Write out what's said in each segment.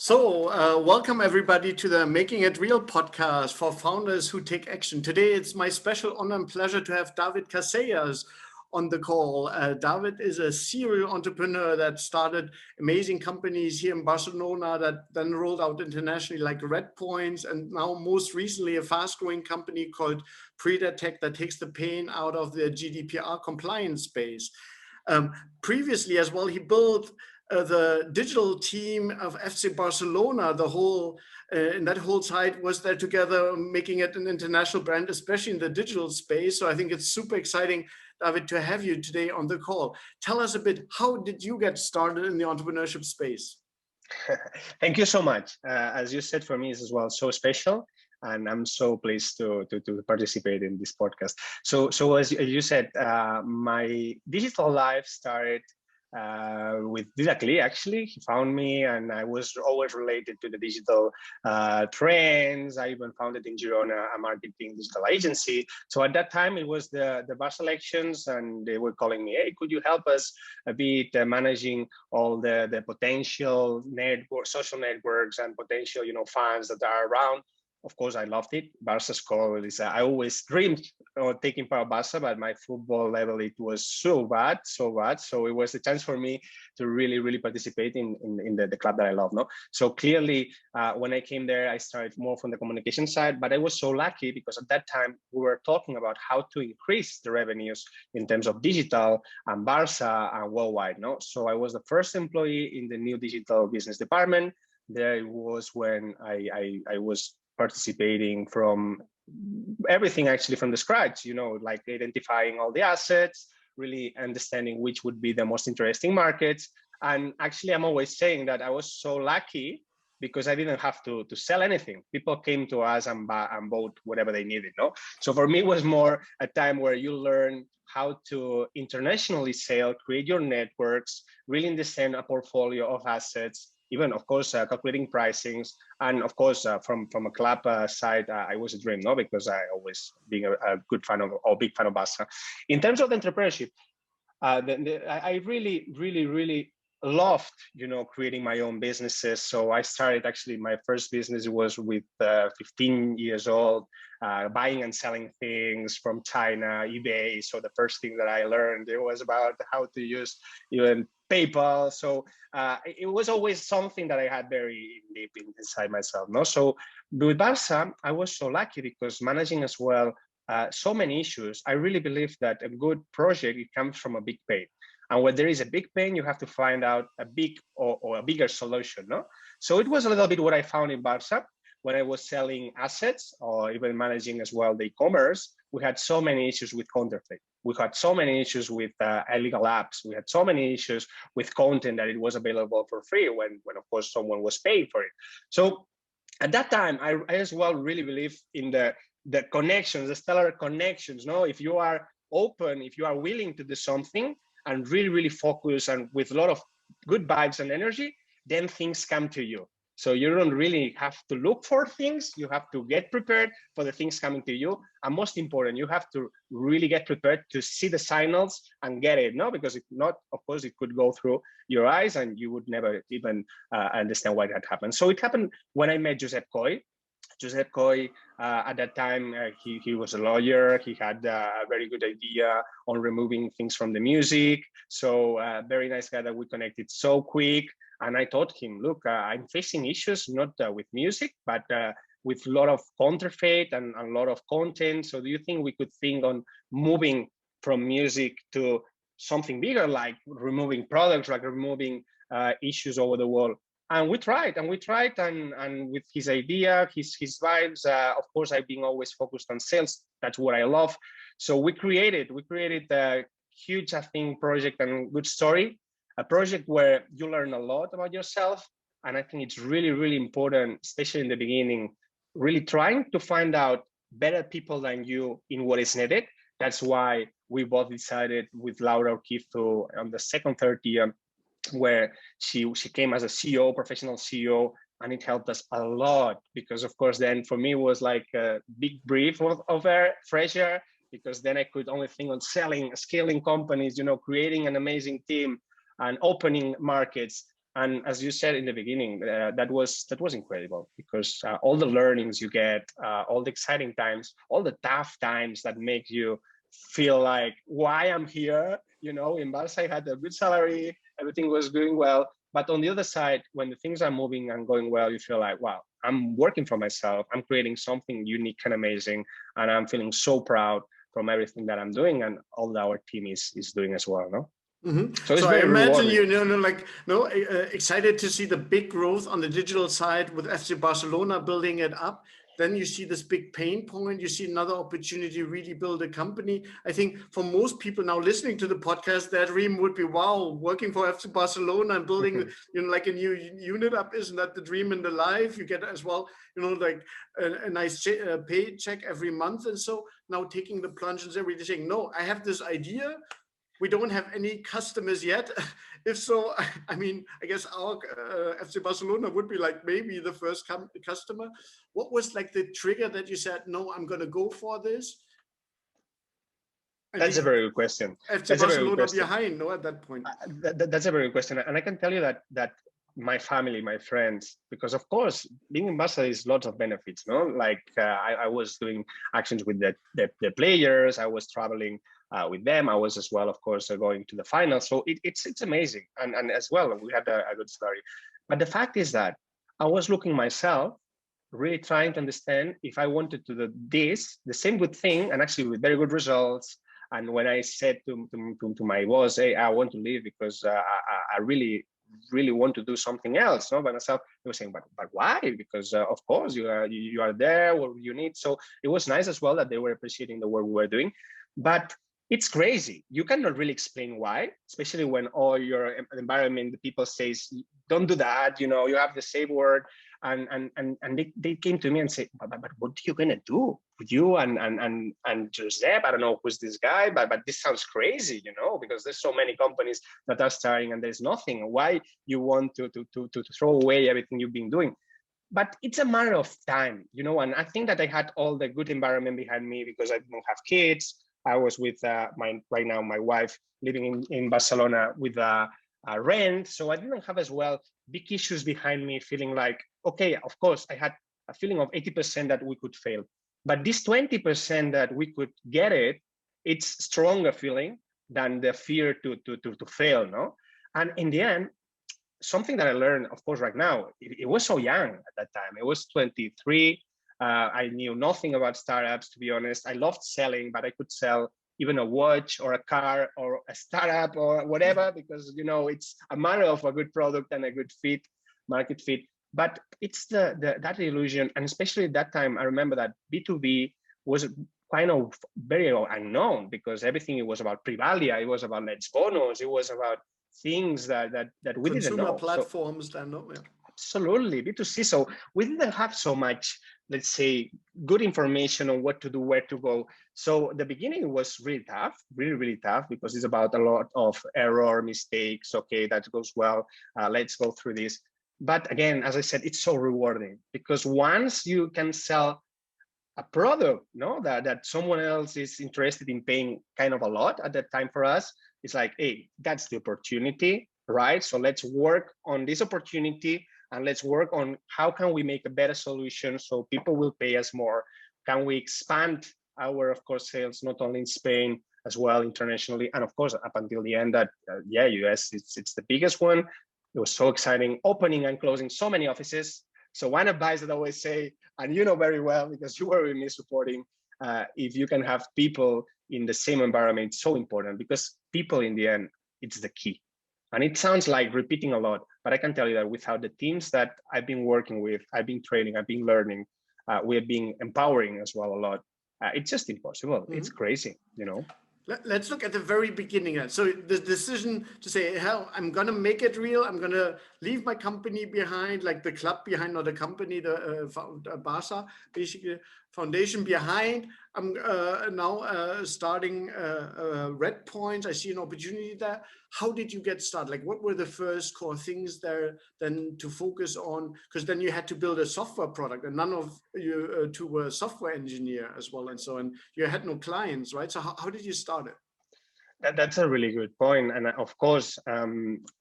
Welcome everybody to the Making It Real podcast for founders who take action. Today, it's my special honor and pleasure to have David Casellas on the call. David is a serial entrepreneur that started amazing companies here in Barcelona that then rolled out internationally like Redpoints, and now most recently a fast-growing company called Pridatect that takes the pain out of the GDPR compliance space. Previously as well, he built the digital team of FC Barcelona. The whole in that whole side was there together, making it an international brand, especially in the digital space. So I think it's super exciting, David, to have you today on the call. Tell us a bit, how did you get started in the entrepreneurship space? Thank you so much. As you said, for me, it's as well so special. And I'm so pleased to participate in this podcast. So as you said, my digital life started with Didacli. Actually, he found me, and I was always related to the digital trends. I even founded in Girona a marketing digital agency. So at that time, it was the Barca elections, and they were calling me, "Hey, could you help us a bit managing all the potential network, social networks, and potential fans that are around?" Of course, I loved it. Barca's call is, I always dreamed of taking part of Barca, but my football level, it was so bad. So it was a chance for me to really participate in the club that I love. No? So clearly, when I came there, I started more from the communication side, but I was so lucky because at that time, we were talking about how to increase the revenues in terms of digital and Barca and worldwide. No? So I was the first employee in the new digital business department. There was when I was participating from everything, actually from the scratch, like identifying all the assets, really understanding which would be the most interesting markets. And actually, I'm always saying that I was so lucky because I didn't have to sell anything. People came to us and bought whatever they needed. No, so for me, it was more a time where you learn how to internationally sell, create your networks, really understand a portfolio of assets, even, of course, calculating pricings. And of course, from a club side, I was a dream, no? Because I always being a good fan of, or big fan of Barca. In terms of entrepreneurship, I really loved, creating my own businesses. So I started, actually, my first business was with 15 years old, buying and selling things from China, eBay. So the first thing that I learned, it was about how to use even PayPal. So it was always something that I had very deep inside myself. No, so with Barca, I was so lucky because managing as well so many issues. I really believe that a good project, it comes from a big pain. And when there is a big pain, you have to find out a big or a bigger solution. No, so it was a little bit what I found in Barca when I was selling assets or even managing as well the e-commerce. We had so many issues with counterfeit. We had so many issues with illegal apps. We had so many issues with content that it was available for free when of course someone was paying for it. So at that time, I as well really believe in the connections, the stellar connections. No, if you are open, if you are willing to do something and really focus and with a lot of good vibes and energy, then things come to you. So you don't really have to look for things. You have to get prepared for the things coming to you. And most important, you have to really get prepared to see the signals and get it. No, because if not, of course, it could go through your eyes and you would never even understand why that happened. So it happened when I met Josep Coy. Josep Coy, at that time, he was a lawyer. He had a very good idea on removing things from the music. So very nice guy that we connected so quick. And I told him, look, I'm facing issues, not with music, but with a lot of counterfeit and a lot of content. So do you think we could think on moving from music to something bigger, like removing products, like removing issues over the world? And we tried, and with his idea, his vibes, of course, I've been always focused on sales. That's what I love. So we created a huge, I think, project and good story, a project where you learn a lot about yourself. And I think it's really important, especially in the beginning, really trying to find out better people than you in what is needed. That's why we both decided with Laura O'Keefe to, on the second, third year, where she came as a CEO, professional CEO, and it helped us a lot because, of course, then for me it was like a big breath of air, fresh air, because then I could only think on selling, scaling companies, creating an amazing team and opening markets. And as you said in the beginning, that was incredible, because all the learnings you get, all the exciting times, all the tough times that make you feel like, why I'm here? In Barca, I had a good salary, everything was doing well. But on the other side, when the things are moving and going well, you feel like, wow, I'm working for myself. I'm creating something unique and amazing, and I'm feeling so proud from everything that I'm doing, and all that our team is doing as well. No. Mm-hmm. So it's So I very imagine rewarding. excited to see the big growth on the digital side with FC Barcelona building it up. Then you see this big pain point. You see another opportunity to really build a company. I think for most people now listening to the podcast, their dream would be, wow, working for FC Barcelona and building, like a new unit up. Isn't that the dream in the life? You get as well, like a nice paycheck every month. And so now taking the plunge and saying, no, I have this idea. We don't have any customers yet. If so, I mean, I guess our FC Barcelona would be like maybe the first customer. What was like the trigger that you said, no, I'm going to go for this? That's a very good question. FC Barcelona behind, no, at that point. That's a very good question. And I can tell you that my family, my friends, because of course, being in Barca is lots of benefits, no? Like I was doing actions with the players, I was traveling with them. I was as well, of course, going to the final. So it's amazing. And as well, we had a good story. But the fact is that I was looking myself, really trying to understand if I wanted to do the same good thing, and actually with very good results. And when I said to my boss, hey, I want to leave because I really want to do something else, no, by myself, they were saying, but why? Because of course you are there where you need. So it was nice as well that they were appreciating the work we were doing. But it's crazy. You cannot really explain why, especially when all your environment, the people says, don't do that, you have the safe word. And they came to me and said, but what are you gonna do with you and Josep? I don't know who's this guy, but this sounds crazy, because there's so many companies that are starting and there's nothing. Why you want to throw away everything you've been doing? But it's a matter of time, and I think that I had all the good environment behind me because I don't have kids. I was with right now my wife living in Barcelona with a rent, so I didn't have as well big issues behind me, feeling like, okay, of course, I had a feeling of 80% that we could fail, but this 20% that we could get it, it's stronger feeling than the fear to fail, no? And in the end, something that I learned, of course, right now, it was so young at that time. It was 23. I knew nothing about startups, to be honest. I loved selling, but I could sell even a watch or a car or a startup or whatever, because, it's a matter of a good product and a good market fit. But it's that illusion. And especially at that time, I remember that B2B was kind of very unknown, because everything, it was about Privalia, it was about Let's Bonus, it was about things that we didn't know. Consumer platforms, yeah. Absolutely, B2C. So we didn't have so much, let's say, good information on what to do, where to go. So the beginning was really tough, really tough, because it's about a lot of error, mistakes. Okay, that goes well. Let's go through this. But again, as I said, it's so rewarding, because once you can sell a product, no, that someone else is interested in paying kind of a lot at that time for us, it's like, hey, that's the opportunity, right? So let's work on this opportunity, and let's work on how can we make a better solution so people will pay us more. Can we expand our, of course, sales, not only in Spain, as well internationally, and of course, up until the end that, US, it's the biggest one. It was so exciting, opening and closing so many offices. So one advice that I always say, and you know very well, because you were with me supporting, if you can have people in the same environment, it's so important, because people in the end, it's the key. And it sounds like repeating a lot, but I can tell you that without the teams that I've been working with, I've been training, I've been learning, we have been empowering as well a lot. It's just impossible. Mm-hmm. It's crazy, Let's look at the very beginning. So the decision to say, hell, I'm going to make it real. I'm going to leave my company behind, like the club behind, not the company, the Barca, basically foundation behind. I'm now starting Redpoints. I see an opportunity there. How did you get started? Like, what were the first core things there then to focus on? Because then you had to build a software product, and none of you two were software engineer as well. And so on. You had no clients, right? So how did you start it? That's a really good point. And of course,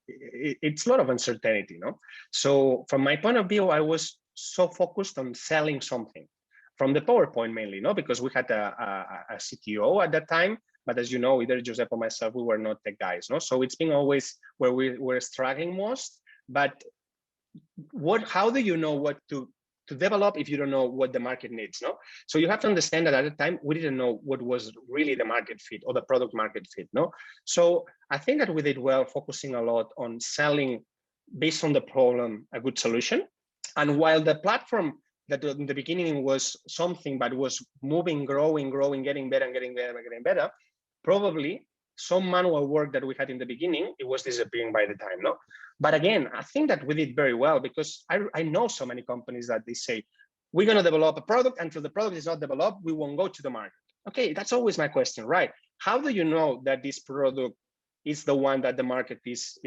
it's a lot of uncertainty, no? So from my point of view, I was so focused on selling something from the PowerPoint mainly, no? Because we had a CTO at that time, but as you know, either Josep or myself, we were not tech guys, no? So it's been always where we were struggling most. But how do you know what to develop if you don't know what the market needs, no? So you have to understand that at the time, we didn't know what was really the market fit or the product market fit, no? So I think that we did well focusing a lot on selling based on the problem, a good solution. And while the platform that in the beginning was something, but was moving, growing, getting better and getting better, probably some manual work that we had in the beginning, it was disappearing by the time, no? But again, I think that we did very well because I know so many companies that they say, we're going to develop a product, until the product is not developed, we won't go to the market. Okay, that's always my question, right? How do you know that this product is the one that the market is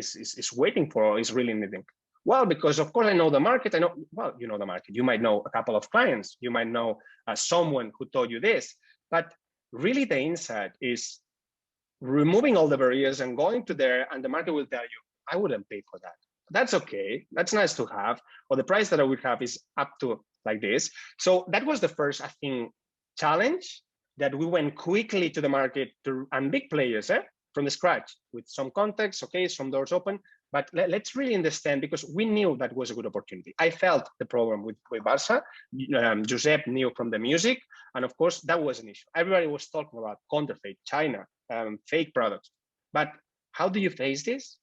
waiting for or is really needing? Well, because of course I know the market. I know, well, you know the market. You might know a couple of clients. You might know someone who told you this. But really the insight is removing all the barriers and going to there, and the market will tell you, I wouldn't pay for that. That's okay. That's nice to have. Or the price that I would have is up to like this. So that was the first, I think, challenge, that we went quickly to the market and big players from the scratch with some context, okay, some doors open. But let's really understand, because we knew that was a good opportunity. I felt the problem with Barca. Josep knew from the music. And of course, that was an issue. Everybody was talking about counterfeit, China, fake products. But how do you face this?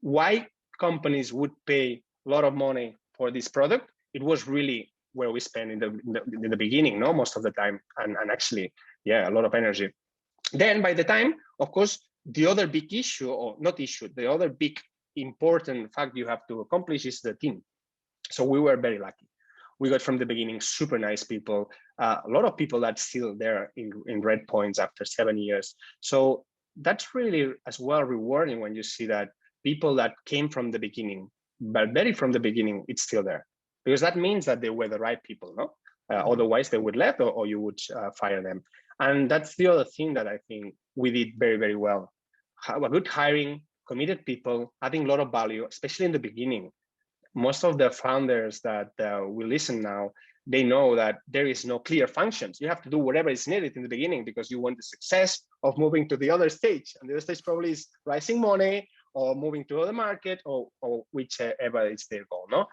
Why companies would pay a lot of money for this product? It was really where we spent in the beginning, no, most of the time, and actually, yeah, a lot of energy. Then by the time, of course, the other big issue, or not issue, the other big important fact you have to accomplish is the team. So we were very lucky. We got from the beginning super nice people, a lot of people that's still there in Redpoints after 7 years. So that's really as well rewarding when you see that people that came from the beginning, but very from the beginning, it's still there, because that means that they were the right people, no? Otherwise they would left, or you would fire them. And that's the other thing that I think we did very, very well. A good hiring, committed people, adding a lot of value, especially in the beginning. Most of the founders that we listen now, they know that there is no clear functions. You have to do whatever is needed in the beginning because you want the success of moving to the other stage. And the other stage probably is raising money or moving to other market, or whichever is their goal, no?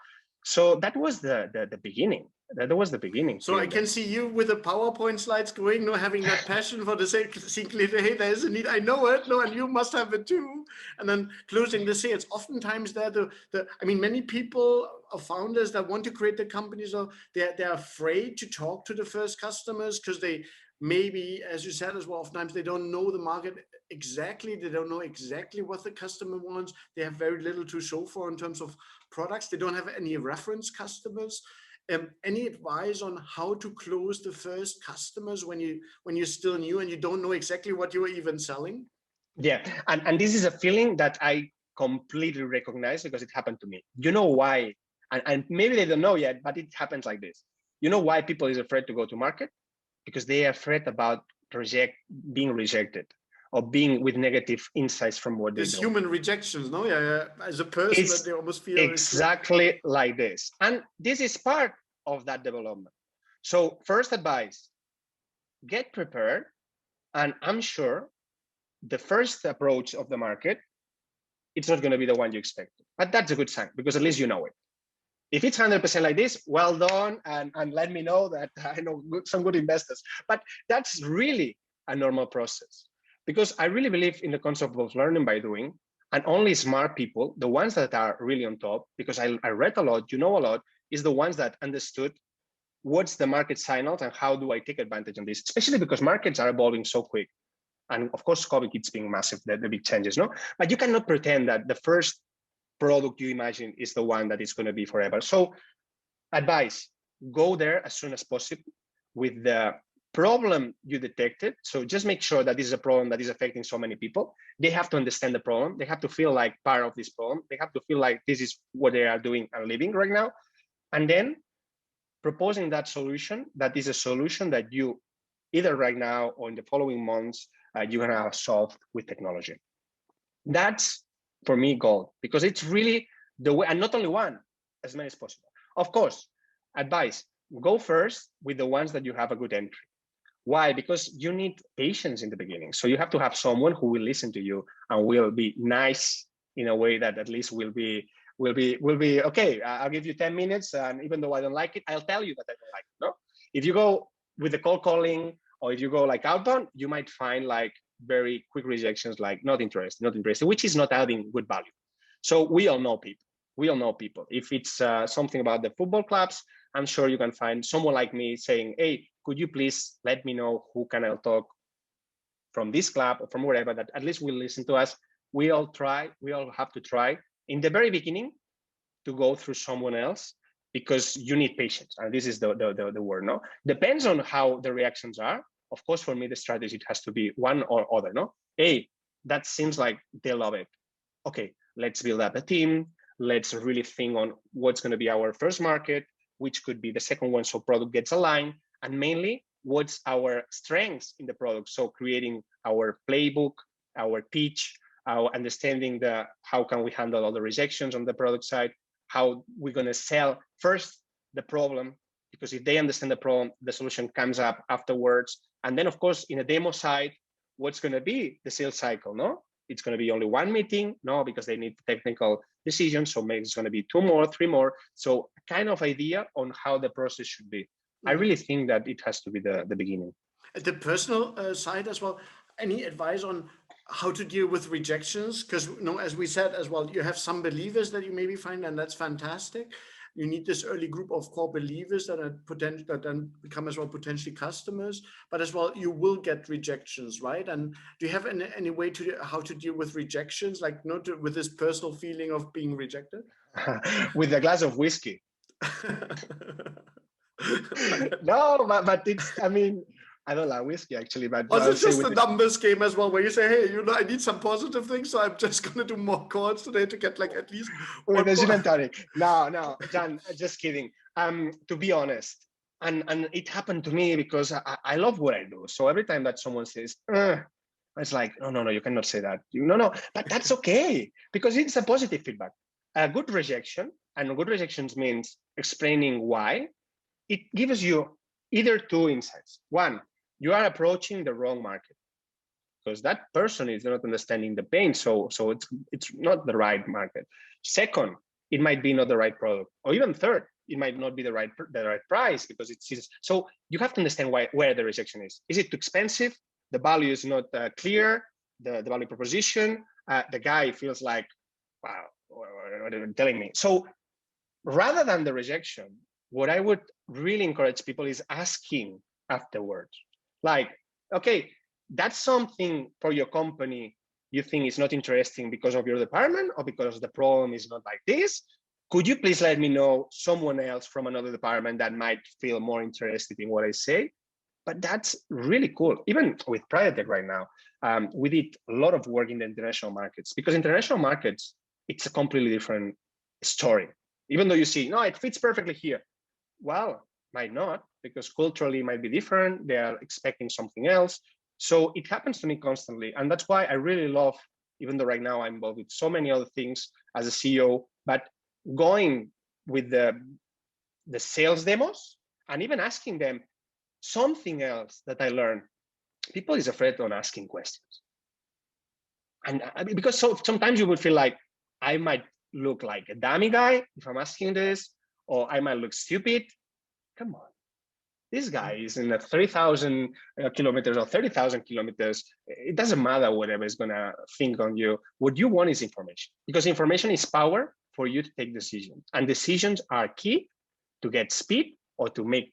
So that was the beginning. That was the beginning. So I can see you with the PowerPoint slides going, no, having that passion for the sake, seeing clearly, hey, there is a need, I know it, no, and you must have it too. And then closing the sales. Oftentimes I mean, many people or founders that want to create the companies, or they're afraid to talk to the first customers because they maybe, as you said as well, oftentimes they don't know the market exactly. They don't know exactly what the customer wants. They have very little to show for in terms of products. They don't have any reference customers. Any advice on how to close the first customers when you're still new and you don't know exactly what you are even selling? Yeah, and this is a feeling that I completely recognize because it happened to me. You know why? And maybe they don't know yet, but it happens like this. You know why people is afraid to go to market? Because they are afraid about being rejected, or being with negative insights from what they do. There's human rejections, no? Yeah. As a person, that they almost feel exactly like this. And this is part of that development. So first advice, get prepared. And I'm sure the first approach of the market, it's not going to be the one you expected. But that's a good sign, because at least you know it. If it's 100% like this, well done, and let me know that I know some good investors. But that's really a normal process, because I really believe in the concept of learning by doing, and only smart people, the ones that are really on top, because I read a lot, you know a lot, is the ones that understood what's the market signals and how do I take advantage of this, especially because markets are evolving so quick. And of course, COVID keeps being massive, the big changes, no? But you cannot pretend that the first product you imagine is the one that is going to be forever. So advice, go there as soon as possible with the problem you detected. So just make sure that this is a problem that is affecting so many people. They have to understand the problem. They have to feel like part of this problem. They have to feel like this is what they are doing and living right now. And then proposing that solution, that is a solution that you either right now or in the following months you're going to have solved with technology. That's, for me, gold, because it's really the way, and not only one, as many as possible. Of course, advice, go first with the ones that you have a good entry. Why? Because you need patience in the beginning. So you have to have someone who will listen to you and will be nice in a way that at least will be okay. I'll give you 10 minutes, and even though I don't like it, I'll tell you that I don't like it. No, if you go with the cold calling, or if you go like outbound, you might find like very quick rejections, like not interested, which is not adding good value. So we all know people. We all know people. If it's something about the football clubs, I'm sure you can find someone like me saying, hey, could you please let me know who can I talk from this club or from wherever, that at least will listen to us. We all have to try in the very beginning to go through someone else, because you need patience. And this is the word, no? Depends on how the reactions are. Of course, for me, the strategy has to be one or other, no? Hey, that seems like they love it. Okay, let's build up a team. Let's really think on what's going to be our first market, which could be the second one, so product gets aligned, and mainly what's our strengths in the product. So creating our playbook, our pitch, our understanding how can we handle all the rejections on the product side, how we're going to sell first the problem, because if they understand the problem, the solution comes up afterwards. And then, of course, in a demo side, what's going to be the sales cycle, no? It's going to be only one meeting, no, because they need technical decisions. So maybe it's going to be 2 more, 3 more. So kind of idea on how the process should be. I really think that it has to be the beginning. At the personal side as well, any advice on how to deal with rejections? Because, as we said as well, you have some believers that you maybe find, and that's fantastic. You need this early group of core believers that are that then become as well potentially customers, but as well you will get rejections, right? And do you have any way to how to deal with rejections, like not with this personal feeling of being rejected? With a glass of whiskey. No, but it's, I mean, I don't like whiskey actually, but was it just the numbers game as well, where you say, hey, I need some positive things, so I'm just going to do more calls today to get like at least with the gin and tonic. No, Jan, just kidding. To be honest, and it happened to me because I love what I do. So every time that someone says, it's like, no, you cannot say that. No, but that's okay, because it's a positive feedback. A good rejection, and good rejections means explaining why. It gives you either 2 insights. One, you are approaching the wrong market, because that person is not understanding the pain. So it's not the right market. Second, it might be not the right product. Or even third, it might not be the right price, because it's so you have to understand where the rejection is. Is it too expensive? The value is not clear. The value proposition. The guy feels like, wow, what are you telling me? So rather than the rejection, what I would really encourage people is asking afterwards. Like, okay, that's something for your company you think is not interesting because of your department, or because the problem is not like this? Could you please let me know someone else from another department that might feel more interested in what I say? But that's really cool. Even with Pridatect right now, we did a lot of work in the international markets, because international markets, it's a completely different story. Even though you see, no, it fits perfectly here. Well, might not, because culturally it might be different. They are expecting something else. So it happens to me constantly. And that's why I really love, even though right now I'm involved with so many other things as a CEO, but going with the sales demos and even asking them something else that I learned. People is afraid on asking questions. And because sometimes you would feel like I might look like a dummy guy if I'm asking this, or I might look stupid. Come on. This guy is in 3,000 kilometers or 30,000 kilometers. It doesn't matter whatever is going to think on you. What you want is information, because information is power for you to take decisions. And decisions are key to get speed or to make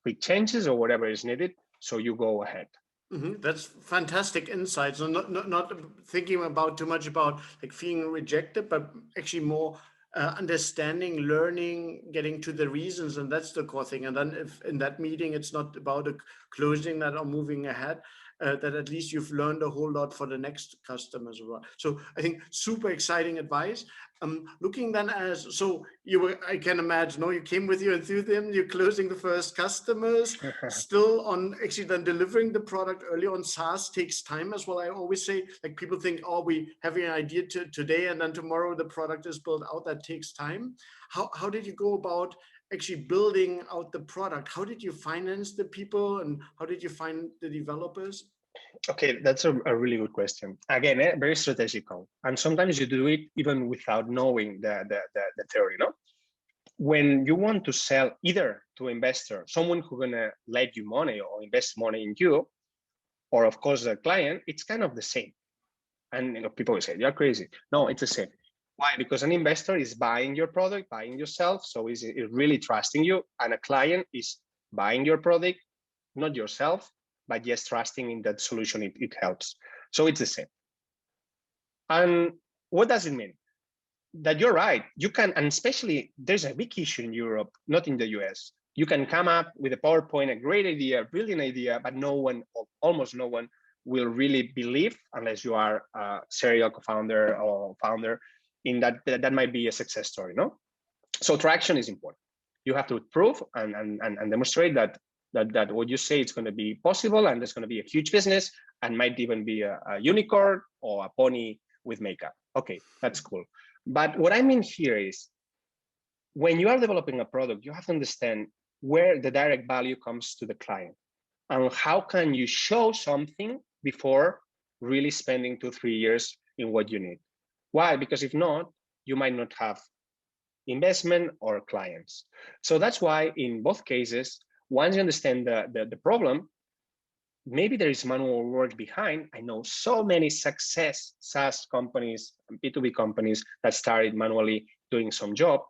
quick changes or whatever is needed. So you go ahead. Mm-hmm. That's fantastic insights. So not thinking about too much about like feeling rejected, but actually more understanding, learning, getting to the reasons, and that's the core thing. And then if in that meeting it's not about closing that or moving ahead, that at least you've learned a whole lot for the next customers as well. So I think super exciting advice. Looking then so you were, I can imagine, you came with your enthusiasm, you're closing the first customers, still on actually then delivering the product early on. SaaS takes time as well. I always say, like, people think, oh, we have an idea today and then tomorrow the product is built out. That takes time. How did you go about actually building out the product? How did you finance the people and how did you find the developers? Okay, that's a really good question. Again, very strategical. And sometimes you do it even without knowing the theory, no? When you want to sell either to investor, someone who's gonna lend you money or invest money in you, or of course the client, it's kind of the same. And people will say, you're crazy. No, it's the same. Why? Because an investor is buying your product, buying yourself, so is really trusting you, and a client is buying your product, not yourself, but just trusting in that solution it helps. So it's the same. And what does it mean? That you're right. You can, and especially there's a big issue in Europe, not in the US. You can come up with a PowerPoint, a great idea, brilliant idea, but no one, or almost no one, will really believe, unless you are a serial co-founder or founder, in that might be a success story, no? So traction is important. You have to prove and demonstrate that what you say is going to be possible, and there's going to be a huge business, and might even be a unicorn or a pony with makeup. Okay, that's cool. But what I mean here is, when you are developing a product, you have to understand where the direct value comes to the client, and how can you show something before really spending 2-3 years in what you need. Why? Because if not, you might not have investment or clients. So that's why in both cases, once you understand the problem, maybe there is manual work behind. I know so many success SaaS companies and B2B companies that started manually doing some job.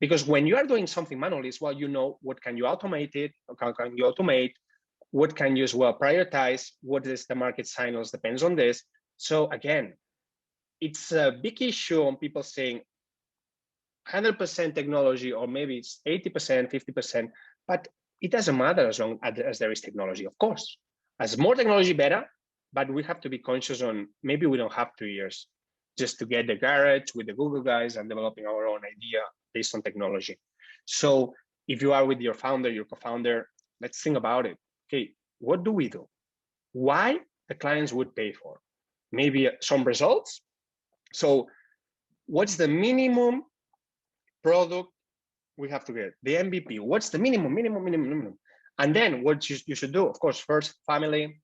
Because when you are doing something manually, as well, you know what can you automate it, or how can you automate, what can you as well prioritize, what is the market signals depends on this. So again, it's a big issue on people saying 100% technology, or maybe it's 80%, 50%, but it doesn't matter as long as there is technology, of course. As more technology, better, but we have to be conscious on, maybe we don't have 2 years just to get the garage with the Google guys and developing our own idea based on technology. So if you are with your founder, your co-founder, let's think about it. Okay, what do we do? Why the clients would pay for? Maybe some results. So what's the minimum product we have to get? The MVP, what's the minimum? And then what you should do, of course, first family,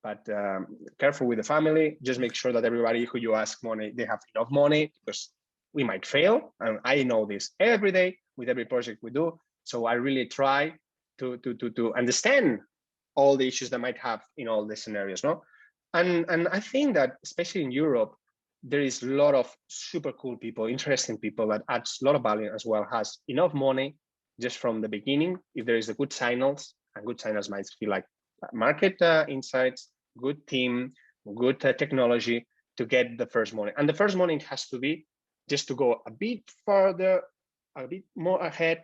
but careful with the family. Just make sure that everybody who you ask money, they have enough money, because we might fail. And I know this every day with every project we do. So I really try to understand all the issues that might have in all the scenarios, no? And I think that especially in Europe, there is a lot of super cool people, interesting people that adds a lot of value as well, has enough money just from the beginning. If there is a good signals, and good signals might be like market insights, good team, good technology to get the first money. And the first money has to be just to go a bit further, a bit more ahead,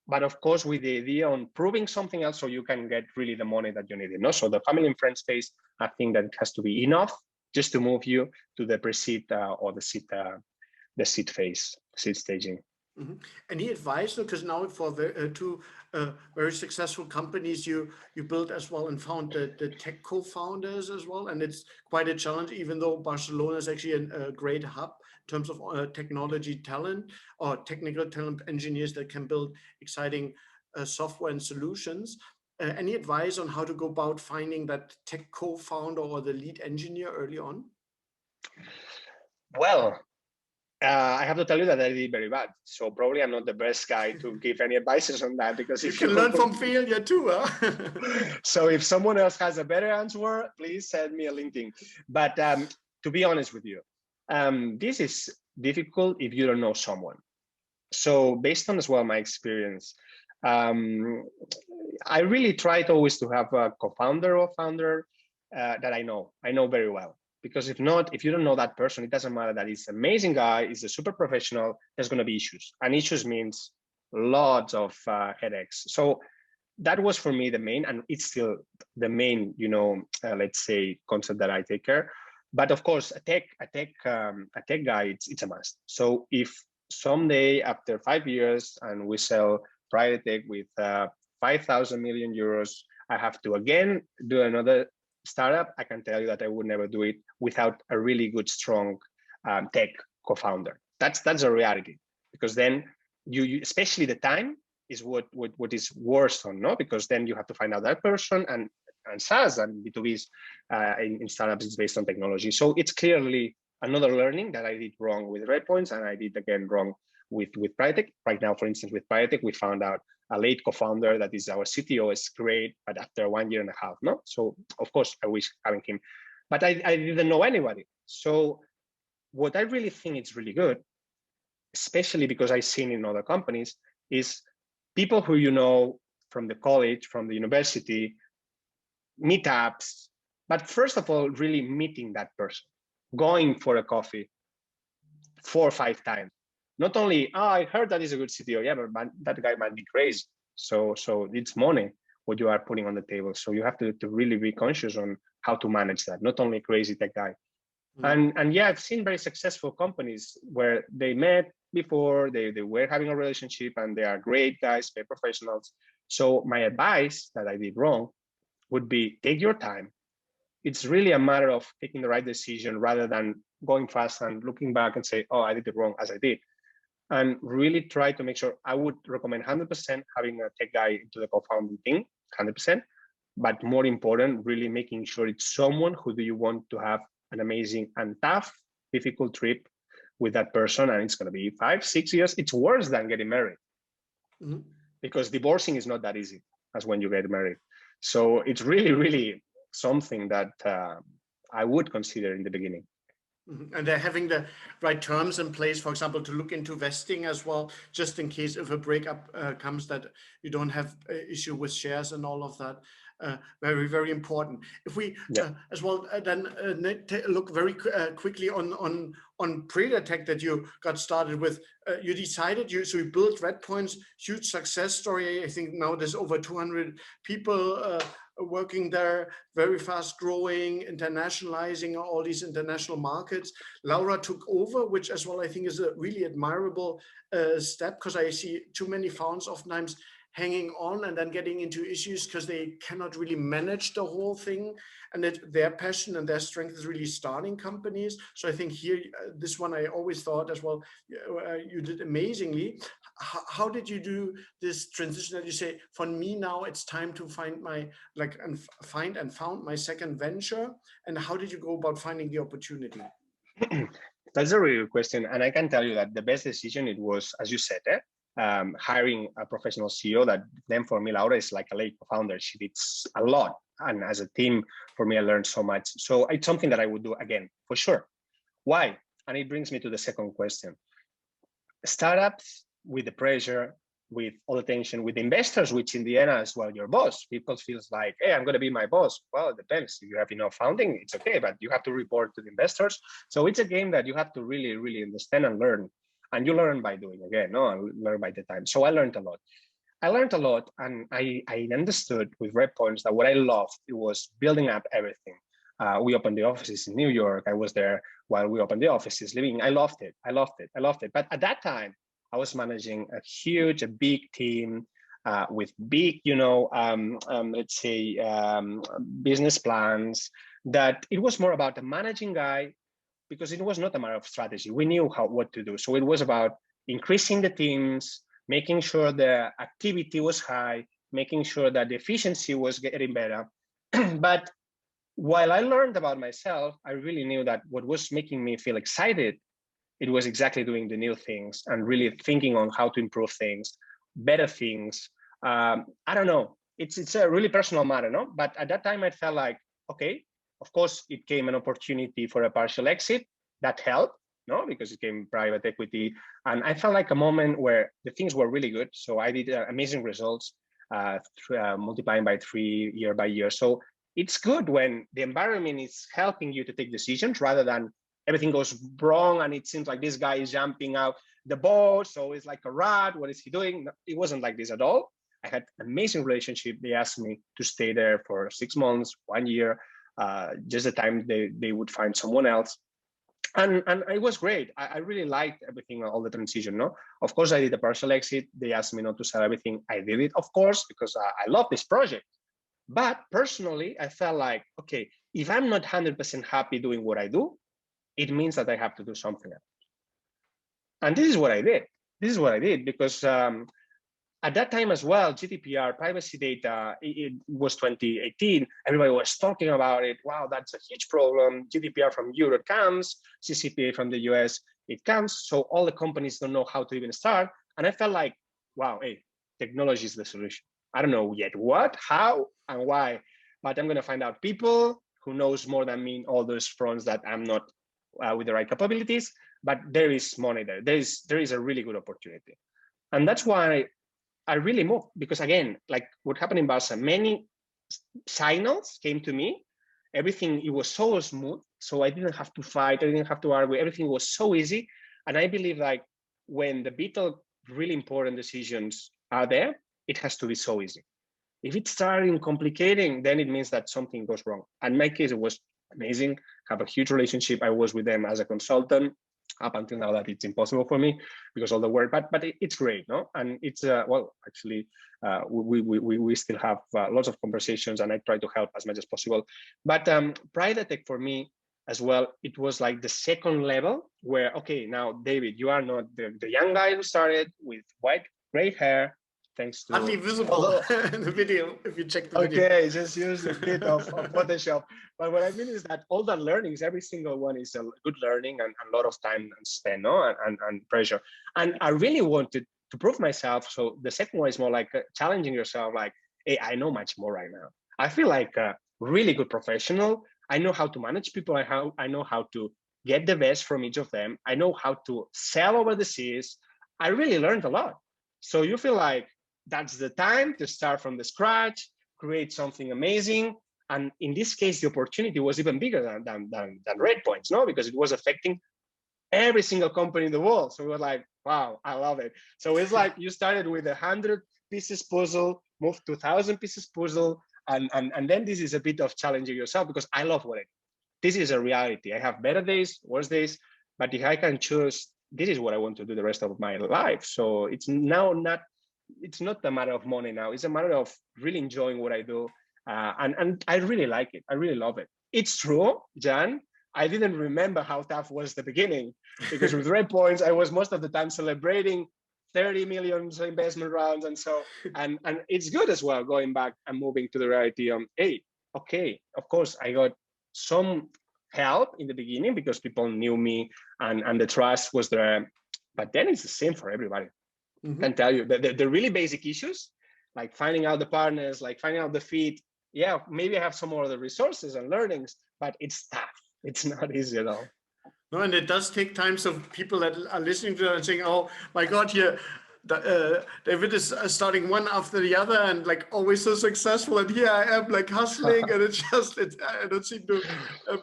but of course with the idea on proving something else, so you can get really the money that you need. No? So the family and friends phase, I think that it has to be enough just to move you to the pre-seed or the seed phase, seed staging. Mm-hmm. Any advice? Because now for the two very successful companies you built as well and found the tech co-founders as well, and it's quite a challenge, even though Barcelona is actually a great hub in terms of technology talent or technical talent, engineers that can build exciting software and solutions. Any advice on how to go about finding that tech co-founder or the lead engineer early on? Well, I have to tell you that I did very bad. So probably I'm not the best guy to give any advices on that, because you can learn from failure too. Huh? So if someone else has a better answer, please send me a LinkedIn. But to be honest with you, this is difficult if you don't know someone. So based on as well my experience, I really tried always to have a co-founder or founder that I know very well. Because if not, if you don't know that person, it doesn't matter that he's an amazing guy, he's a super professional, there's going to be issues. And issues means lots of headaches. So that was for me the main, and it's still the main, let's say, concept that I take care. But of course, a tech guy, it's a must. So if someday after 5 years and we sell Pridatect with 5,000 million euros, I have to again do another startup, I can tell you that I would never do it without a really good, strong tech co-founder. That's a reality, because then you especially the time is what is worse on, no? Because then you have to find out that person, and SaaS and B2Bs in startups is based on technology. So it's clearly another learning that I did wrong with Redpoints, and I did again wrong with Pridatect. Right now, for instance, with Pridatect, we found out a late co-founder that is our CTO is great, but after 1.5 years, no? So of course, I wish having him, but I didn't know anybody. So what I really think is really good, especially because I've seen in other companies, is people who you know from the college, from the university, meetups, but first of all, really meeting that person, going for a coffee 4 or 5 times. Not only, oh, I heard that is a good CTO, yeah, but that guy might be crazy. So it's money what you are putting on the table. So you have to really be conscious on how to manage that, not only crazy tech guy. And yeah, I've seen very successful companies where they met before, they were having a relationship, and they are great guys, very professionals. So my advice that I did wrong would be take your time. It's really a matter of taking the right decision rather than going fast and looking back and say, oh, I did it wrong as I did. And really try to make sure. I would recommend 100% having a tech guy into the co-founding thing, 100%. But more important, really making sure it's someone who do you want to have an amazing and tough, difficult trip with that person. And it's going to be 5, 6 years. It's worse than getting married, because divorcing is not that easy as when you get married. So it's really, really something that I would consider in the beginning. And they're having the right terms in place, for example, to look into vesting as well, just in case if a breakup comes, that you don't have issue with shares and all of that. Very, very important. If we as well then look very quickly on Pridatect that you got started with, you decided so you built Redpoints, huge success story. I think now there's over 200 people working there, very fast growing, internationalizing all these international markets. Laura took over, which as well I think is a really admirable step, because I see too many founders oftentimes hanging on and then getting into issues because they cannot really manage the whole thing, and that their passion and their strength is really starting companies. So I think here, this one I always thought as well, you did amazingly. How did you do this transition that you say, for me now it's time to find my, found my second venture, and how did you go about finding the opportunity? That's a really good question. And I can tell you that the best decision, it was, as you said, hiring a professional CEO. That then for me, Laura is like a late co-founder. She did a lot. And as a team, for me, I learned so much. So it's something that I would do again, for sure. Why? And it brings me to the second question. Startups with the pressure, with all the tension, with investors, which in the end as well, your boss, people feels like, hey, I'm going to be my boss. Well, it depends. If you have enough funding, it's okay, but you have to report to the investors. So it's a game that you have to really, really understand and learn. And you learn by doing again, no? And learn by the time. So I learned a lot. And I understood with Redpoints that what I loved, it was building up everything. We opened the offices in New York. I was there while we opened the offices, living. I loved it. But at that time, I was managing a big team with big, let's say, business plans, that it was more about a managing guy, because it was not a matter of strategy. We knew what to do. So it was about increasing the teams, making sure the activity was high, making sure that the efficiency was getting better. But while I learned about myself, I really knew that what was making me feel excited, it was exactly doing the new things and really thinking on how to improve things, better things. I don't know. It's a really personal matter, no? But at that time, I felt like, okay, of course, it came an opportunity for a partial exit. That helped, no? Because it came private equity. And I felt like a moment where the things were really good. So I did amazing results, multiplying by 3 year by year. So it's good when the environment is helping you to take decisions rather than everything goes wrong and it seems like this guy is jumping out the boat. So it's like a rat. What is he doing? It wasn't like this at all. I had an amazing relationship. They asked me to stay there for 6 months, 1 year, just the time they would find someone else. And it was great. I really liked everything, all the transition. No, of course, I did a partial exit. They asked me not to sell everything. I did it, of course, because I love this project. But personally, I felt like, okay, if I'm not 100% happy doing what I do, it means that I have to do something else. And this is what I did. This is what I did because at that time as well, GDPR, privacy data, it was 2018. Everybody was talking about it. Wow, that's a huge problem. GDPR from Europe comes, CCPA from the US, it comes. So all the companies don't know how to even start. And I felt like, wow, hey, technology is the solution. I don't know yet what, how, and why, but I'm going to find out people who knows more than me in all those fronts that I'm not with the right capabilities, but there is money there. There is a really good opportunity. And that's why I really moved, because again, like what happened in Barca, many signals came to me. Everything, it was so smooth. So I didn't have to fight. I didn't have to argue. Everything was so easy. And I believe like when the vital, really important decisions are there, it has to be so easy. If it started complicating, then it means that something goes wrong. And in my case, it was amazing. Have a huge relationship. I was with them as a consultant. Up until now, that it's impossible for me because all the work, but it's great, no? And it's well, actually, we still have lots of conversations, and I try to help as much as possible. But Pridatect for me as well, it was like the second level where, okay, now David, you are not the young guy who started with white gray hair. Thanks to hardly visible in the video if you check the video. Okay, just use a bit of Photoshop. But what I mean is that all the learnings, every single one is a good learning and a lot of time spent, no, and pressure. And I really wanted to prove myself. So the second one is more like challenging yourself. Like, hey, I know much more right now. I feel like a really good professional. I know how to manage people. I know how to get the best from each of them. I know how to sell over the seas. I really learned a lot. So you feel like that's the time to start from the scratch, create something amazing. And in this case, the opportunity was even bigger than Redpoints, no? Because it was affecting every single company in the world. So we were like, wow, I love it. So it's like you started with 100 pieces puzzle, moved to 1,000 pieces puzzle. And then this is a bit of challenging yourself because I love what I do. This is a reality. I have better days, worse days, but if I can choose, this is what I want to do the rest of my life. So it's now it's not a matter of money now. It's a matter of really enjoying what I do. And I really like it. I really love it. It's true, Jan. I didn't remember how tough was the beginning because with Redpoints, I was most of the time celebrating 30 million investment rounds. And so, and it's good as well, going back and moving to the reality of, hey, okay, of course, I got some help in the beginning because people knew me and the trust was there. But then it's the same for everybody. Mm-hmm. I can tell you that the really basic issues, like finding out the partners, like finding out the fit. Yeah, maybe I have some more of the resources and learnings, but it's tough. It's not easy at all. No, and it does take time. So people that are listening to that and saying, "Oh my God, here David is starting one after the other and like always so successful, and here I am like hustling, and it's just I don't seem to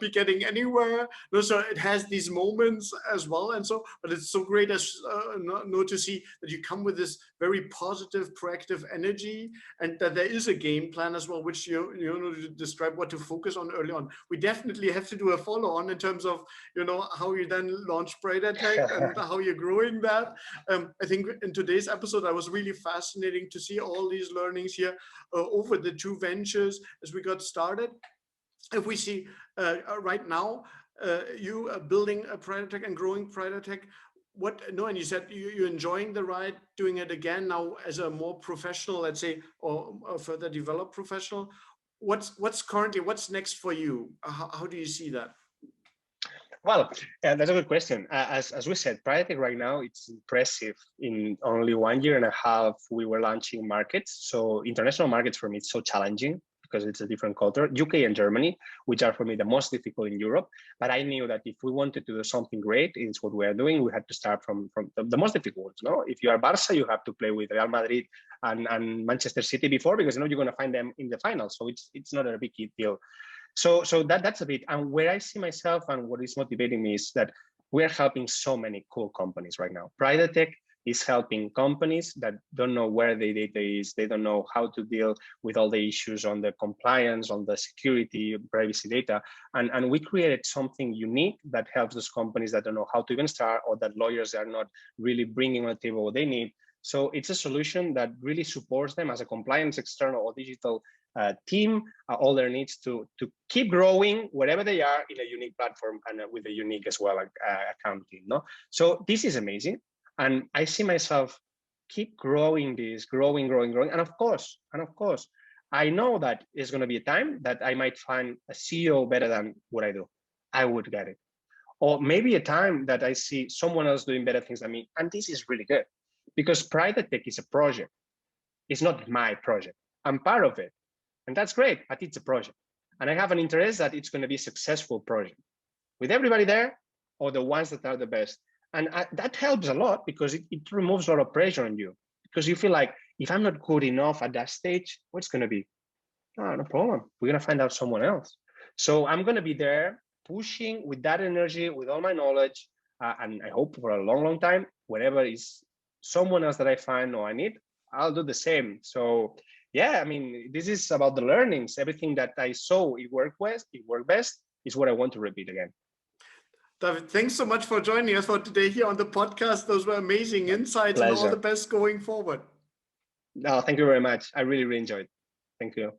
be getting anywhere." No, so it has these moments as well, and so but it's so great as to see that you come with this very positive, proactive energy, and that there is a game plan as well, which you know to describe what to focus on early on. We definitely have to do a follow on in terms of how you then launch Pridatect and how you're growing that. I think in today's episode, I was really fascinating to see all these learnings here over the two ventures as we got started. If we see right now, you are building a Pridatect and growing Pridatect, and you said you're enjoying the ride, doing it again now as a more professional, let's say, or a further developed professional. What's next for you? How do you see that? Well, that's a good question. As we said, Pridatect right now, it's impressive. In only 1.5 years, we were launching markets. So international markets for me, it's so challenging because it's a different culture. UK and Germany, which are for me the most difficult in Europe. But I knew that if we wanted to do something great, it's what we are doing. We had to start from the most difficult ones. No, if you are Barca, you have to play with Real Madrid and Manchester City before, because you're going to find them in the final. So it's not a big deal. So that's a bit, and where I see myself and what is motivating me is that we're helping so many cool companies right now. Pridatect is helping companies that don't know where their data is. They don't know how to deal with all the issues on the compliance, on the security, privacy data. And we created something unique that helps those companies that don't know how to even start, or that lawyers are not really bringing on the table what they need. So it's a solution that really supports them as a compliance, external, or digital team, all their needs to keep growing wherever they are in a unique platform, and with a unique as well account team. No, so this is amazing, and I see myself keep growing this, growing, and of course, I know that there's going to be a time that I might find a CEO better than what I do. I would get it, or maybe a time that I see someone else doing better things than me, and this is really good, because Pridatect is a project. It's not my project. I'm part of it. And that's great, but it's a project. And I have an interest that it's going to be a successful project with everybody there, or the ones that are the best. And that helps a lot, because it removes a lot of pressure on you, because you feel like, if I'm not good enough at that stage, what's going to be? Oh, no problem. We're going to find out someone else. So I'm going to be there pushing with that energy, with all my knowledge. And I hope for a long, long time, wherever is someone else that I find or I need, I'll do the same. So yeah, I mean, this is about the learnings. Everything that I saw it worked best is what I want to repeat again. David, thanks so much for joining us for today here on the podcast. Those were amazing insights. Pleasure. And all the best going forward. No, thank you very much. I really, really enjoyed it. Thank you.